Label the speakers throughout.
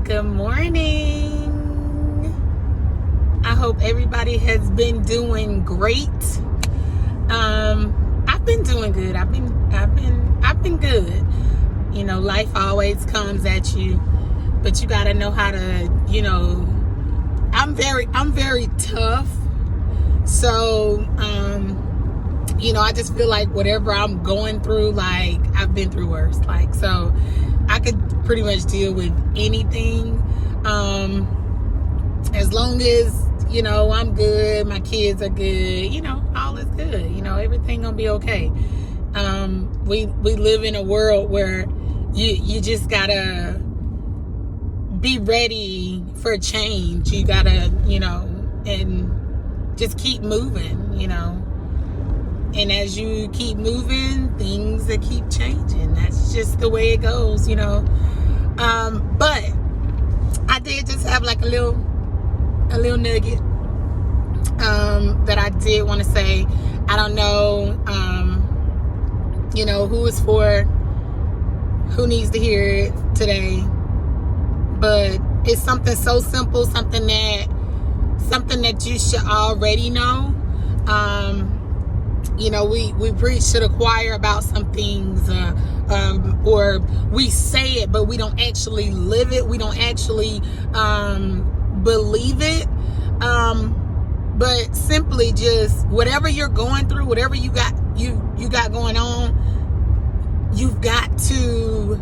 Speaker 1: Good morning. I hope everybody has been doing great. I've been doing good. I've been good. You know, life always comes at you, but you got to know how to, I'm very tough. So, I just feel like whatever I'm going through, like I've been through worse. Like, so I could pretty much deal with anything. As long as, I'm good, my kids are good, all is good, everything gonna be okay. We live in a world where you just gotta be ready for change. You gotta, and just keep moving, and as you keep moving, things that keep changing. That's just the way it goes, but I did just have like a little nugget that I did want to say. I don't know who is for, who needs to hear it today, but it's something so simple, something that you should already know. We preach to the choir about some things, or we say it, but we don't actually live it. We don't actually believe it. But simply just whatever you're going through, whatever you got going on, you've got to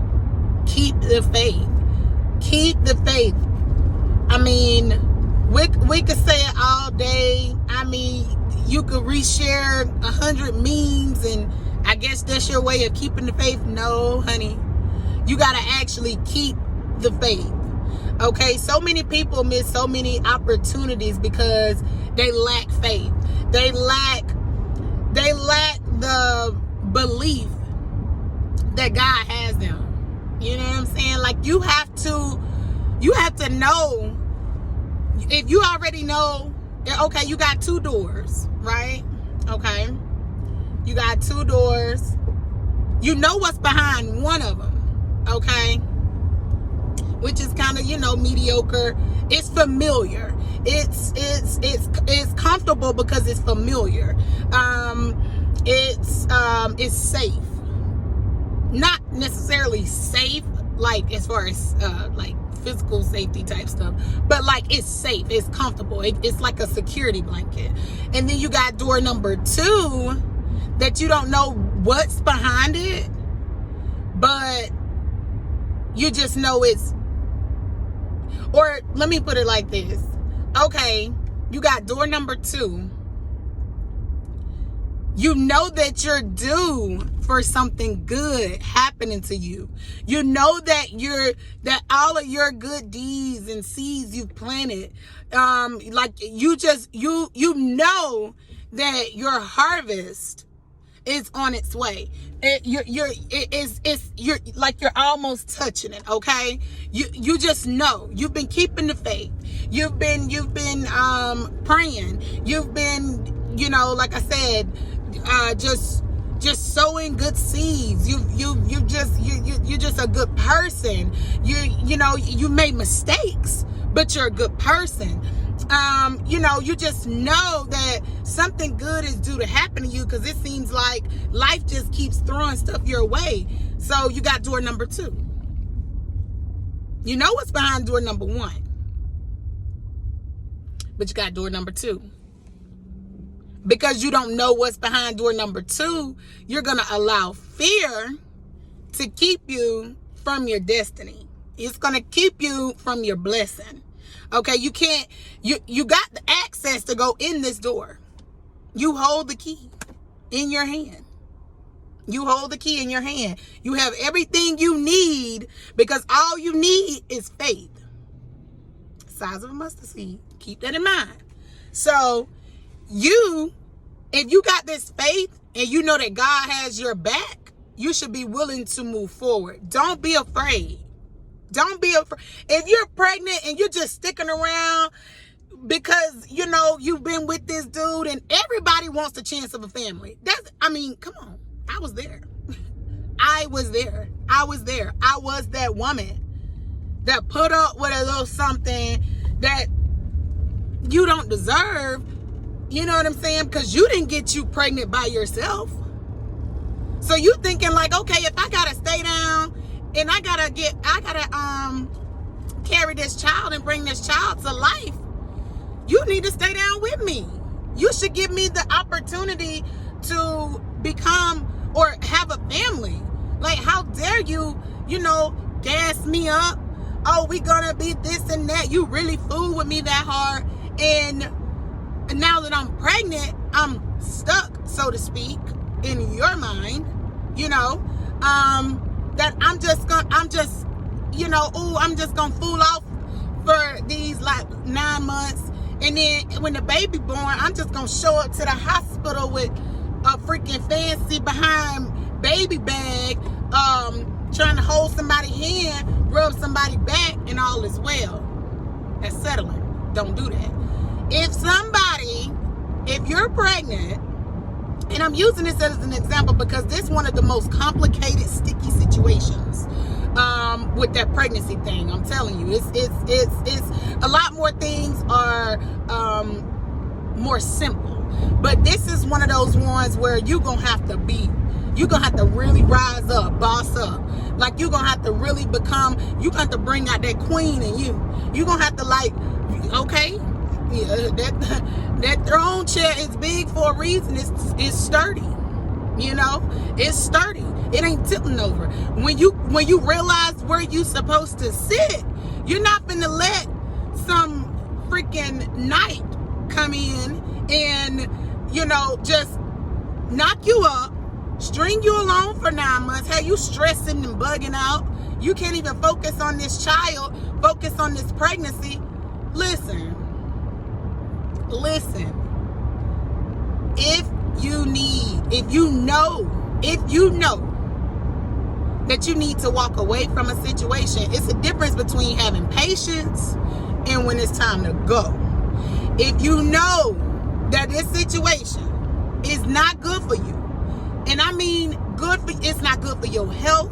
Speaker 1: keep the faith. Keep the faith. I mean, we could say it all day. I mean, you could reshare 100 memes, and I guess that's your way of keeping the faith. No, honey. You got to actually keep the faith. Okay? So many people miss so many opportunities because they lack faith. They lack the belief that God has them. You know what I'm saying? Like, you have to know. If you already know, okay, you got 2 doors, right? Okay. You got 2 doors. You know what's behind one of them, okay? Which is kind of, mediocre. It's familiar. It's comfortable because it's familiar. It's safe. Not necessarily safe, like as far as like physical safety type stuff, but like it's safe, it's comfortable, it's like a security blanket. And then you got door number 2 that you don't know what's behind it, but you just know it's, or let me put it like this. Okay, you got door number 2. You know that you're due for something good happening to you. You know that all of your good deeds and seeds you've planted, like you know that your harvest is on its way. You're like you're almost touching it. Okay, you just know. You've been keeping the faith. You've been praying. You've been, like I said, just sowing good seeds. You're just a good person. You made mistakes, but you're a good person. You just know that something good is due to happen to you, because it seems like life just keeps throwing stuff your way. So you got door number 2. You know what's behind door number 1, but you got door number 2. Because you don't know what's behind door number 2, you're going to allow fear to keep you from your destiny. It's going to keep you from your blessing. Okay, you can't, you got the access to go in this door. You hold the key in your hand. You hold the key in your hand. You have everything you need, because all you need is faith. Size of a mustard seed. Keep that in mind. So, if you got this faith and you know that God has your back, you should be willing to move forward. Don't be afraid. Don't be afraid. If you're pregnant and you're just sticking around because, you've been with this dude, and everybody wants the chance of a family. Come on. I was there. I was that woman. that put up with a little something that you don't deserve. You know what I'm saying? Because you didn't get you pregnant by yourself. So you thinking like, okay, if I gotta stay down and I gotta carry this child and bring this child to life, you need to stay down with me. You should give me the opportunity to become or have a family. Like, how dare you, gas me up? Oh, we gonna be this and that. You really fool with me that hard. And now that I'm pregnant, I'm stuck, so to speak, in your mind, that I'm just gonna fool off for these like 9 months. And then when the baby born, I'm just gonna show up to the hospital with a freaking fancy behind baby bag, trying to hold somebody's hand, rub somebody's back, and all is well. That's settling. Don't do that. If you're pregnant, and I'm using this as an example because this is one of the most complicated, sticky situations with that pregnancy thing. I'm telling you, it's a lot more things are more simple, but this is one of those ones where you're gonna have to really rise up, boss up. Like, you're gonna have to really you're gonna have to bring out that queen in you. You're gonna have to okay, that throne chair is big for a reason. It's sturdy. It's sturdy. It ain't tipping over. When you realize where you supposed to sit, you're not finna let some freaking knight come in and just knock you up, string you along for 9 months, have you stressing and bugging out. You can't even focus on this child, focus on this pregnancy. Listen. If you know that you need to walk away from a situation, it's a difference between having patience and when it's time to go. If you know that this situation is not good for you, and I mean it's not good for your health,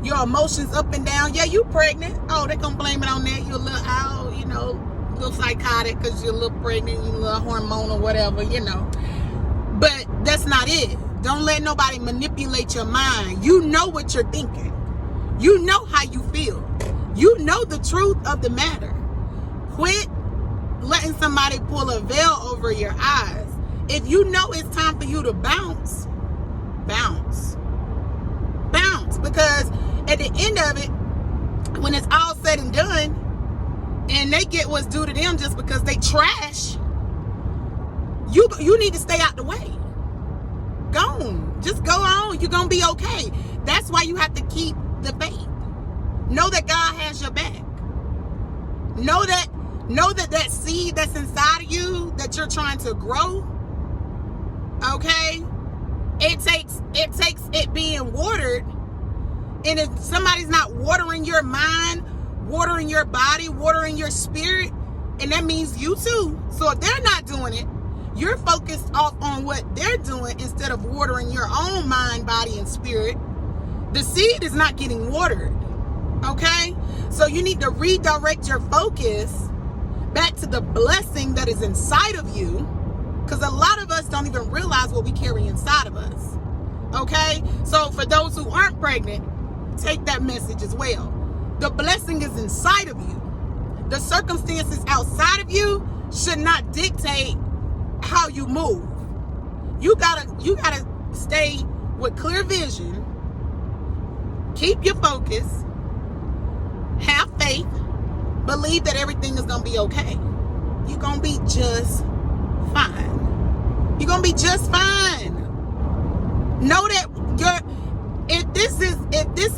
Speaker 1: your emotions up and down. Yeah, you pregnant. Oh, they're gonna blame it on that. You're a little out, a little psychotic because you're a little pregnant, you're a little hormonal, whatever, But that's not it. Don't let nobody manipulate your mind. You know what you're thinking. You know how you feel. You know the truth of the matter. Quit letting somebody pull a veil over your eyes. If you know it's time for you to bounce. Because at the end of it, when it's all said and done, and they get what's due to them just because they trash, you need to stay out the way. Go on. Just go on. You're going to be okay. That's why you have to keep the faith. Know that God has your back. Know that seed that's inside of you that you're trying to grow, okay? It takes it being watered. And if somebody's not watering your mind, watering your body, watering your spirit, and that means you too. So if they're not doing it, you're focused off on what they're doing instead of watering your own mind, body, and spirit. The seed is not getting watered, okay? So you need to redirect your focus back to the blessing that is inside of you, because a lot of us don't even realize what we carry inside of us, okay? So for those who aren't pregnant, take that message as well. The blessing is inside of you. The circumstances outside of you should not dictate how you move. You gotta stay with clear vision. Keep your focus. Have faith. Believe that everything is gonna be okay. You're gonna be just fine. You're gonna be just fine. Know that if this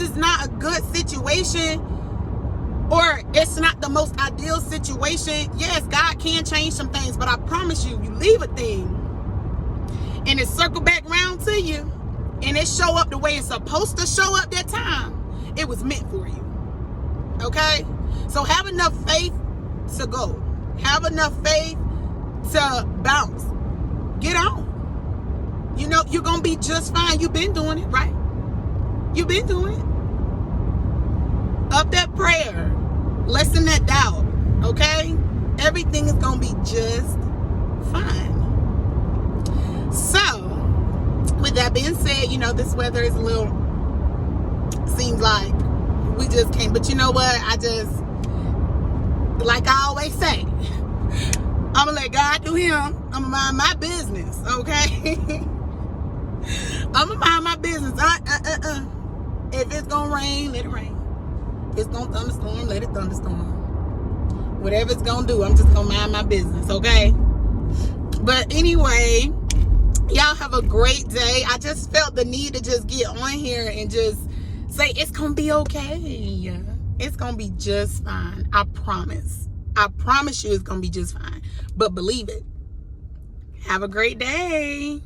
Speaker 1: is not a good situation, or it's not the most ideal situation, yes, God can change some things, but I promise you, you leave a thing and it circle back around to you and it show up the way it's supposed to show up that time, it was meant for you. Okay? So have enough faith to go. Have enough faith to bounce. Get on. You're going to be just fine. You've been doing it, right? You've been doing it. Up that prayer. Lessen that doubt, okay? Everything is gonna be just fine. So, with that being said, you know, this weather is a little, seems like we just can't, but you know what? I just, like I always say, I'm gonna let God do him. I'm gonna mind my business, okay? I'm gonna mind my business. If it's gonna rain, let it rain. If it's gonna thunderstorm, let it thunderstorm. Whatever it's gonna do, I'm just gonna mind my business, okay? But anyway, y'all have a great day. I just felt the need to just get on here and just say it's gonna be okay. It's gonna be just fine. I promise. I promise you it's gonna be just fine. But believe it. Have a great day.